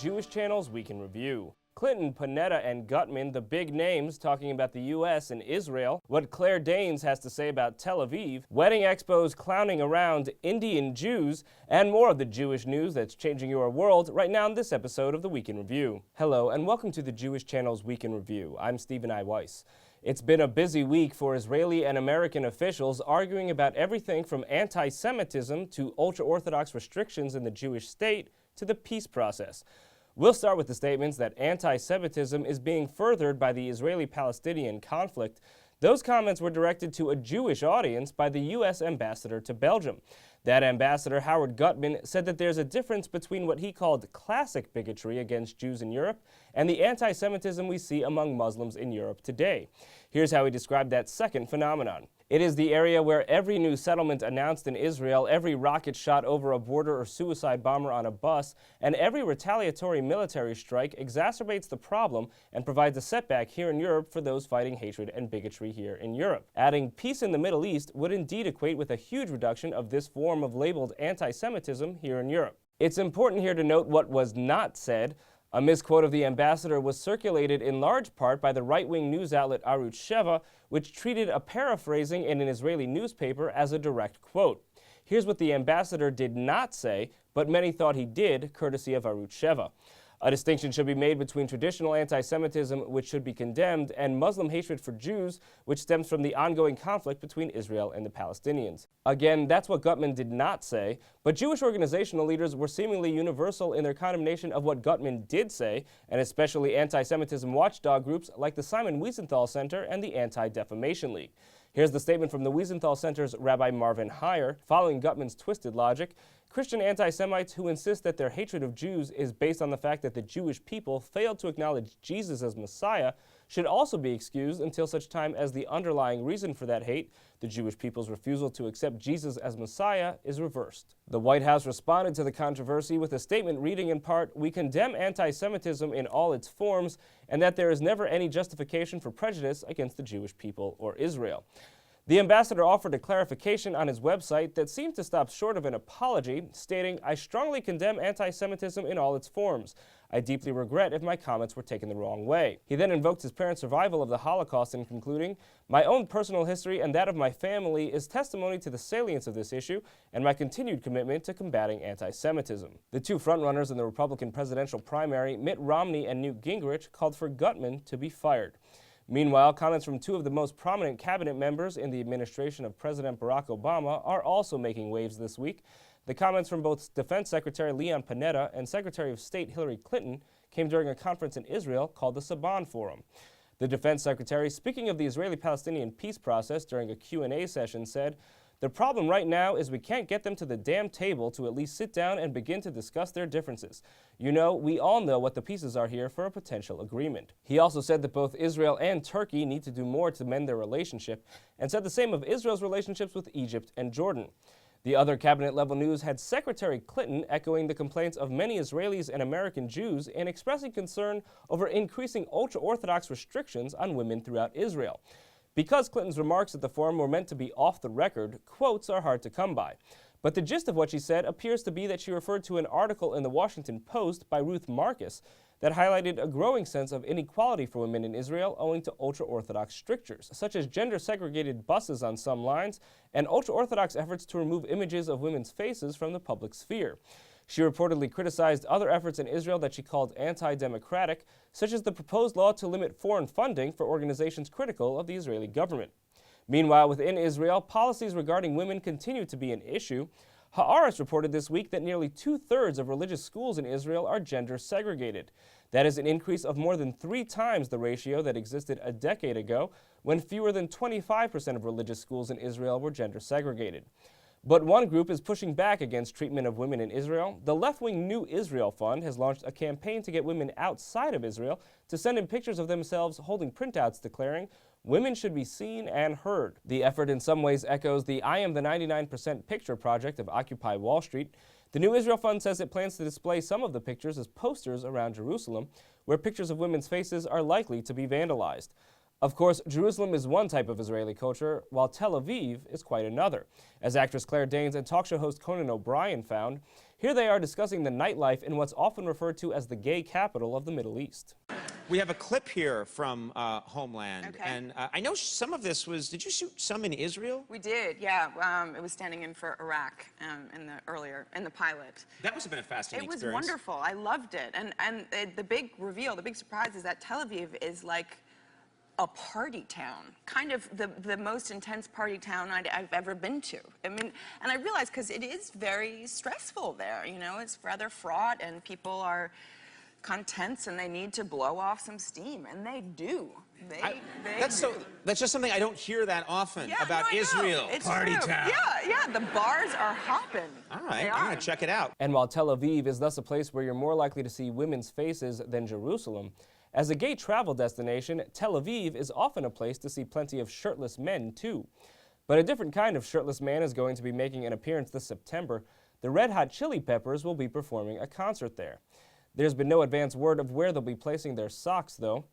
Jewish Channel's Week in Review. Clinton, Panetta, and Gutman, the big names talking about the U.S. and Israel, what Claire Danes has to say about Tel Aviv, wedding expos clowning around Indian Jews, and more of the Jewish news that's changing your world right now in this episode of the Week in Review. Hello, and welcome to the Jewish Channel's Week in Review. I'm Stephen I. Weiss. It's been a busy week for Israeli and American officials arguing about everything from anti-Semitism to ultra-Orthodox restrictions in the Jewish state to the peace process. We'll start with the statements that anti-Semitism is being furthered by the Israeli-Palestinian conflict. Those comments were directed to a Jewish audience by the U.S. ambassador to Belgium. That ambassador, Howard Gutman, said that there's a difference between what he called classic bigotry against Jews in Europe and the anti-Semitism we see among Muslims in Europe today. Here's how he described that second phenomenon. It is the area where every new settlement announced in Israel, every rocket shot over a border or suicide bomber on a bus, and every retaliatory military strike exacerbates the problem and provides a setback here in Europe for those fighting hatred and bigotry here in Europe. Adding peace in the Middle East would indeed equate with a huge reduction of this form of labeled anti-Semitism here in Europe. It's important here to note what was not said. A misquote of the ambassador was circulated in large part by the right-wing news outlet Arutz Sheva, which treated a paraphrasing in an Israeli newspaper as a direct quote. Here's what the ambassador did not say, but many thought he did, courtesy of Arutz Sheva. A distinction should be made between traditional anti-Semitism, which should be condemned, and Muslim hatred for Jews, which stems from the ongoing conflict between Israel and the Palestinians. Again, that's what Gutman did not say, but Jewish organizational leaders were seemingly universal in their condemnation of what Gutman did say, and especially anti-Semitism watchdog groups like the Simon Wiesenthal Center and the Anti-Defamation League. Here's the statement from the Wiesenthal Center's Rabbi Marvin Heyer, following Gutman's twisted logic. Christian anti-Semites who insist that their hatred of Jews is based on the fact that the Jewish people failed to acknowledge Jesus as Messiah should also be excused until such time as the underlying reason for that hate, the Jewish people's refusal to accept Jesus as Messiah, is reversed. The White House responded to the controversy with a statement reading in part, "We condemn anti-Semitism in all its forms and that there is never any justification for prejudice against the Jewish people or Israel." The ambassador offered a clarification on his website that seemed to stop short of an apology, stating, "I strongly condemn anti-Semitism in all its forms. I deeply regret if my comments were taken the wrong way." He then invoked his parents' survival of the Holocaust in concluding, "My own personal history and that of my family is testimony to the salience of this issue and my continued commitment to combating anti-Semitism." The two frontrunners in the Republican presidential primary, Mitt Romney and Newt Gingrich, called for Gutman to be fired. Meanwhile, comments from two of the most prominent cabinet members in the administration of President Barack Obama are also making waves this week. The comments from both Defense Secretary Leon Panetta and Secretary of State Hillary Clinton came during a conference in Israel called the Saban Forum. The Defense Secretary, speaking of the Israeli-Palestinian peace process during a Q&A session, said, "The problem right now is we can't get them to the damn table to at least sit down and begin to discuss their differences. You know, we all know what the pieces are here for a potential agreement." He also said that both Israel and Turkey need to do more to mend their relationship, and said the same of Israel's relationships with Egypt and Jordan. The other cabinet-level news had Secretary Clinton echoing the complaints of many Israelis and American Jews and expressing concern over increasing ultra-Orthodox restrictions on women throughout Israel. Because Clinton's remarks at the forum were meant to be off the record, quotes are hard to come by. But the gist of what she said appears to be that she referred to an article in the Washington Post by Ruth Marcus that highlighted a growing sense of inequality for women in Israel owing to ultra-Orthodox strictures, such as gender-segregated buses on some lines and ultra-Orthodox efforts to remove images of women's faces from the public sphere. She reportedly criticized other efforts in Israel that she called anti-democratic, such as the proposed law to limit foreign funding for organizations critical of the Israeli government. Meanwhile, within Israel, policies regarding women continue to be an issue. Haaretz reported this week that nearly 2/3 of religious schools in Israel are gender segregated. That is an increase of more than 3 times the ratio that existed a decade ago, when fewer than 25% of religious schools in Israel were gender segregated. But one group is pushing back against treatment of women in Israel. The left-wing New Israel Fund has launched a campaign to get women outside of Israel to send in pictures of themselves holding printouts declaring, "Women should be seen and heard." The effort in some ways echoes the I Am the 99% Picture project of Occupy Wall Street. The New Israel Fund says it plans to display some of the pictures as posters around Jerusalem, where pictures of women's faces are likely to be vandalized. Of course, Jerusalem is one type of Israeli culture, while Tel Aviv is quite another. As actress Claire Danes and talk show host Conan O'Brien found, Here they are discussing the nightlife in what's often referred to as the gay capital of the Middle East. We have a clip here from Homeland, Okay. and I know some of this was, did you shoot some in Israel? We did, yeah. It was standing in for Iraq in the pilot. That must have been a fascinating It was experience. wonderful. I loved it. And the big reveal, the big surprise is that Tel Aviv is like a party town, kind of the most intense party town I've ever been to. I mean, and I realized because it is very stressful there, you know, it's rather fraught and people are kind of tense and they need to blow off some steam, and they do. That's just something I don't hear that often about no, Israel. It's party true. town. Yeah, the bars are hopping. All right, I'm gonna check it out. And while Tel Aviv is thus a place where you're more likely to see women's faces than Jerusalem, as a gay travel destination, Tel Aviv is often a place to see plenty of shirtless men too. But a different kind of shirtless man is going to be making an appearance this September. The Red Hot Chili Peppers will be performing a concert there. There's been no advance word of where they'll be placing their socks, though.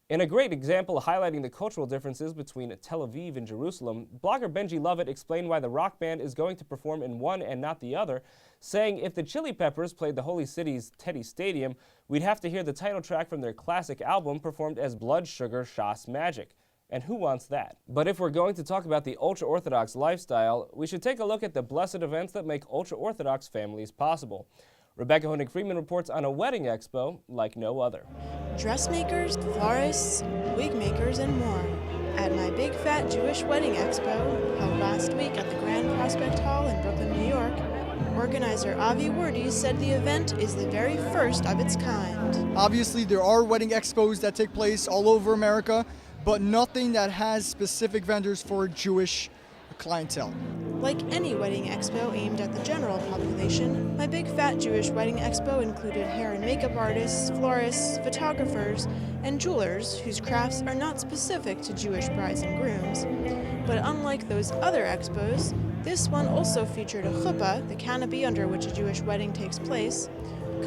In a great example highlighting the cultural differences between Tel Aviv and Jerusalem, blogger Benji Lovett explained why the rock band is going to perform in one and not the other, saying if the Chili Peppers played the Holy City's Teddy Stadium, we'd have to hear the title track from their classic album performed as Blood Sugar Shas Magic. And who wants that? But if we're going to talk about the ultra-Orthodox lifestyle, we should take a look at the blessed events that make ultra-Orthodox families possible. Rebecca Honig-Friedman reports on a wedding expo like no other. Dressmakers, florists, wig makers, and more at my Big Fat Jewish Wedding Expo, held last week at the Grand Prospect Hall in Brooklyn, New York. Organizer Avi Wardy said the event is the very first of its kind. Obviously, there are wedding expos that take place all over America, but nothing that has specific vendors for Jewish clientele. Like any wedding expo aimed at the general population, my Big Fat Jewish Wedding Expo included hair and makeup artists, florists, photographers, and jewelers whose crafts are not specific to Jewish brides and grooms. But unlike those other expos, this one also featured a chuppah, the canopy under which a Jewish wedding takes place,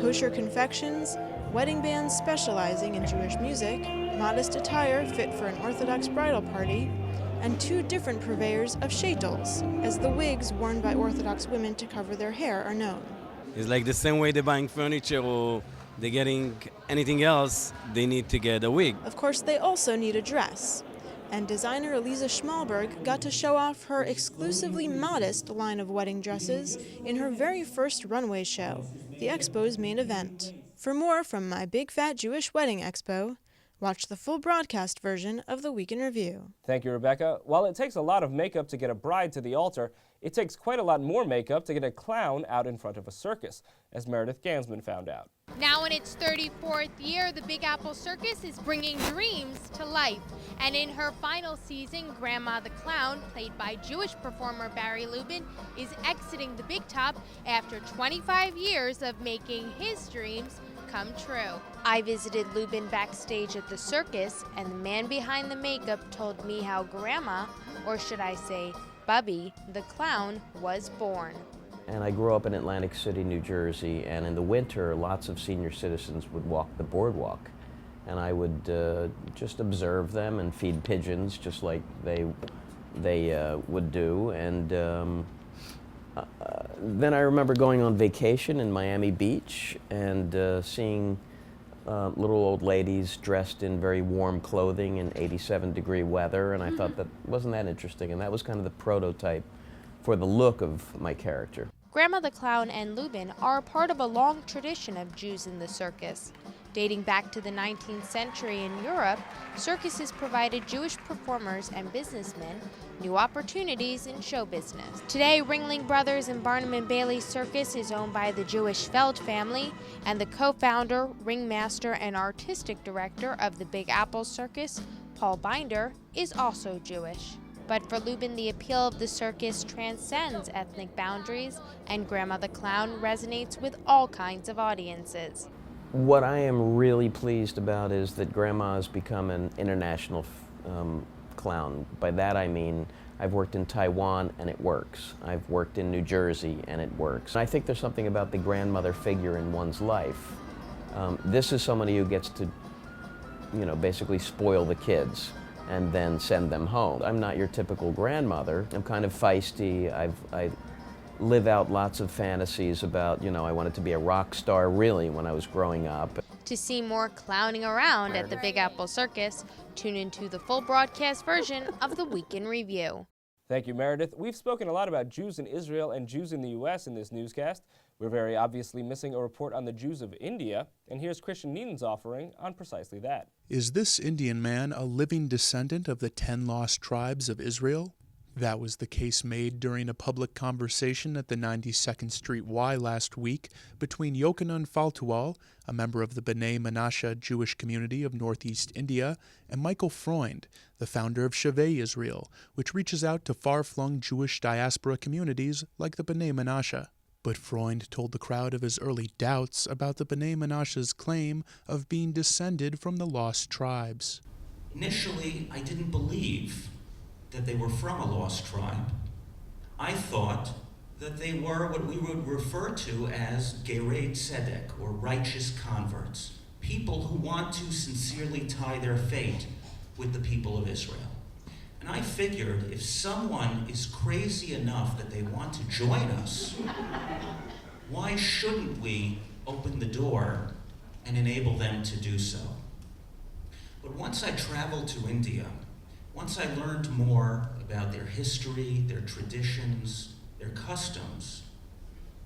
kosher confections, wedding bands specializing in Jewish music, modest attire fit for an Orthodox bridal party, and two different purveyors of shaitels, as the wigs worn by Orthodox women to cover their hair are known. It's like the same way they're buying furniture or they're getting anything else, they need to get a wig. Of course, they also need a dress. And designer Elisa Schmalberg got to show off her exclusively modest line of wedding dresses in her very first runway show, the Expo's main event. For more from my Big Fat Jewish Wedding Expo, watch the full broadcast version of the Week in Review. Thank you, Rebecca. While it takes a lot of makeup to get a bride to the altar, it takes quite a lot more makeup to get a clown out in front of a circus, as Meredith Gansman found out. Now in its 34th year, the Big Apple Circus is bringing dreams to life. And in her final season, Grandma the Clown, played by Jewish performer Barry Lubin, is exiting the big top after 25 years of making his dreams come true. I visited Lubin backstage at the circus, and the man behind the makeup told me how Grandma, or should I say Bubby, the clown, was born. And I grew up in Atlantic City, New Jersey, and in the winter, lots of senior citizens would walk the boardwalk. And I would just observe them and feed pigeons, just like they would do. And then I remember going on vacation in Miami Beach and seeing little old ladies dressed in very warm clothing in 87-degree weather, and I thought wasn't that interesting, and that was kind of the prototype for the look of my character. Grandma the Clown and Lubin are a part of a long tradition of Jews in the circus. Dating back to the 19th century in Europe, circuses provided Jewish performers and businessmen new opportunities in show business. Today, Ringling Brothers and Barnum & Bailey Circus is owned by the Jewish Feld family, and the co-founder, ringmaster, and artistic director of the Big Apple Circus, Paul Binder, is also Jewish. But for Lubin, the appeal of the circus transcends ethnic boundaries, and Grandma the Clown resonates with all kinds of audiences. What I am really pleased about is that Grandma has become an international clown. By that I mean I've worked in Taiwan and it works. I've worked in New Jersey and it works. I think there's something about the grandmother figure in one's life. This is somebody who gets to, basically spoil the kids and then send them home. I'm not your typical grandmother. I'm kind of feisty. live out lots of fantasies about, I wanted to be a rock star really when I was growing up. To see more clowning around at the Big Apple Circus, tune into the full broadcast version of the Week in Review. Thank you, Meredith. We've spoken a lot about Jews in Israel and Jews in the U.S. in this newscast. We're very obviously missing a report on the Jews of India, and here's Christian Needon's offering on precisely that. Is this Indian man a living descendant of the 10 lost tribes of Israel? That was the case made during a public conversation at the 92nd Street Y last week between Yochanan Faltual, a member of the B'nai Menashe Jewish community of Northeast India, and Michael Freund, the founder of Shavei Israel, which reaches out to far-flung Jewish diaspora communities like the B'nai Menashe. But Freund told the crowd of his early doubts about the B'nai Menashe's claim of being descended from the lost tribes. Initially, I didn't believe that they were from a lost tribe. I thought that they were what we would refer to as Gerei Tzedek, or righteous converts, people who want to sincerely tie their fate with the people of Israel. And I figured if someone is crazy enough that they want to join us, why shouldn't we open the door and enable them to do so? But once I traveled to India, once I learned more about their history, their traditions, their customs,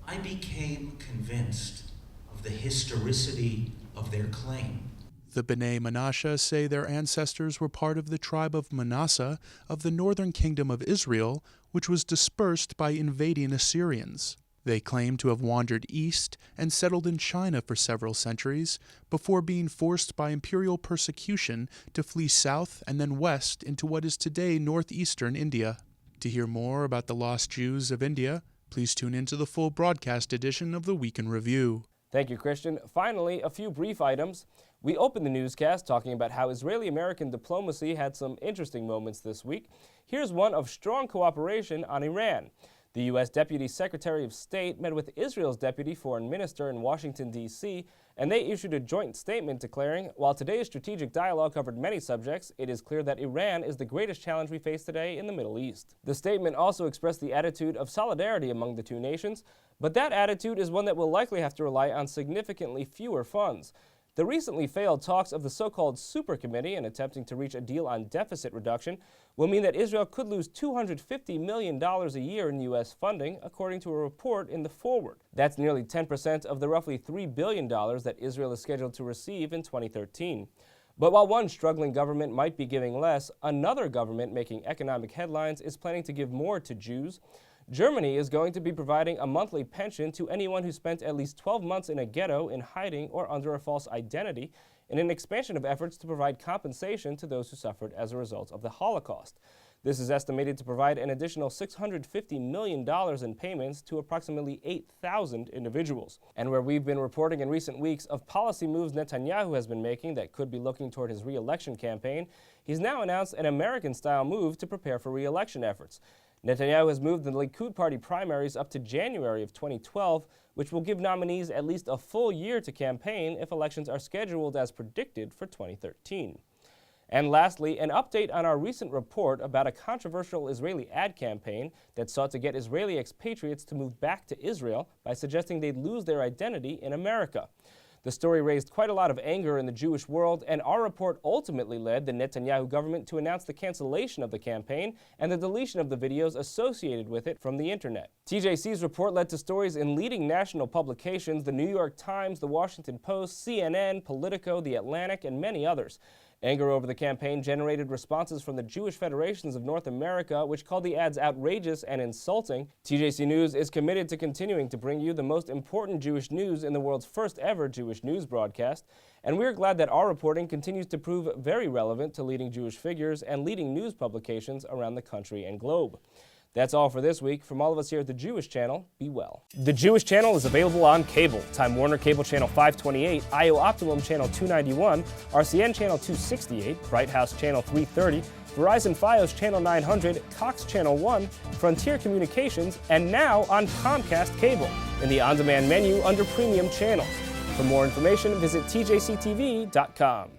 I became convinced of the historicity of their claim. The B'nai Menashe say their ancestors were part of the tribe of Manasseh of the northern kingdom of Israel, which was dispersed by invading Assyrians. They claim to have wandered east and settled in China for several centuries before being forced by imperial persecution to flee south and then west into what is today northeastern India. To hear more about the lost Jews of India, please tune into the full broadcast edition of the Week in Review. Thank you, Christian. Finally, a few brief items. We opened the newscast talking about how Israeli-American diplomacy had some interesting moments this week. Here's one of strong cooperation on Iran. The U.S. Deputy Secretary of State met with Israel's Deputy Foreign Minister in Washington, D.C., and they issued a joint statement declaring, while today's strategic dialogue covered many subjects, it is clear that Iran is the greatest challenge we face today in the Middle East. The statement also expressed the attitude of solidarity among the two nations, but that attitude is one that will likely have to rely on significantly fewer funds. The recently failed talks of the so-called Super Committee in attempting to reach a deal on deficit reduction will mean that Israel could lose $250 million a year in U.S. funding, according to a report in The Forward. That's nearly 10% of the roughly $3 billion that Israel is scheduled to receive in 2013. But while one struggling government might be giving less, another government making economic headlines is planning to give more to Jews. Germany is going to be providing a monthly pension to anyone who spent at least 12 months in a ghetto in hiding or under a false identity, in an expansion of efforts to provide compensation to those who suffered as a result of the Holocaust. This is estimated to provide an additional $650 million in payments to approximately 8,000 individuals. And where we've been reporting in recent weeks of policy moves Netanyahu has been making that could be looking toward his re-election campaign, he's now announced an American-style move to prepare for re-election efforts. Netanyahu has moved the Likud Party primaries up to January of 2012, which will give nominees at least a full year to campaign if elections are scheduled as predicted for 2013. And lastly, an update on our recent report about a controversial Israeli ad campaign that sought to get Israeli expatriates to move back to Israel by suggesting they'd lose their identity in America. The story raised quite a lot of anger in the Jewish world, and our report ultimately led the Netanyahu government to announce the cancellation of the campaign and the deletion of the videos associated with it from the internet. TJC's report led to stories in leading national publications, the New York Times, the Washington Post, CNN, Politico, The Atlantic, and many others. Anger over the campaign generated responses from the Jewish Federations of North America, which called the ads outrageous and insulting. TJC News is committed to continuing to bring you the most important Jewish news in the world's first ever Jewish news broadcast, and we're glad that our reporting continues to prove very relevant to leading Jewish figures and leading news publications around the country and globe. That's all for this week. From all of us here at The Jewish Channel, be well. The Jewish Channel is available on cable. Time Warner Cable Channel 528, IO Optimum Channel 291, RCN Channel 268, Bright House Channel 330, Verizon Fios Channel 900, Cox Channel 1, Frontier Communications, and now on Comcast Cable in the on-demand menu under Premium Channels. For more information, visit tjctv.com.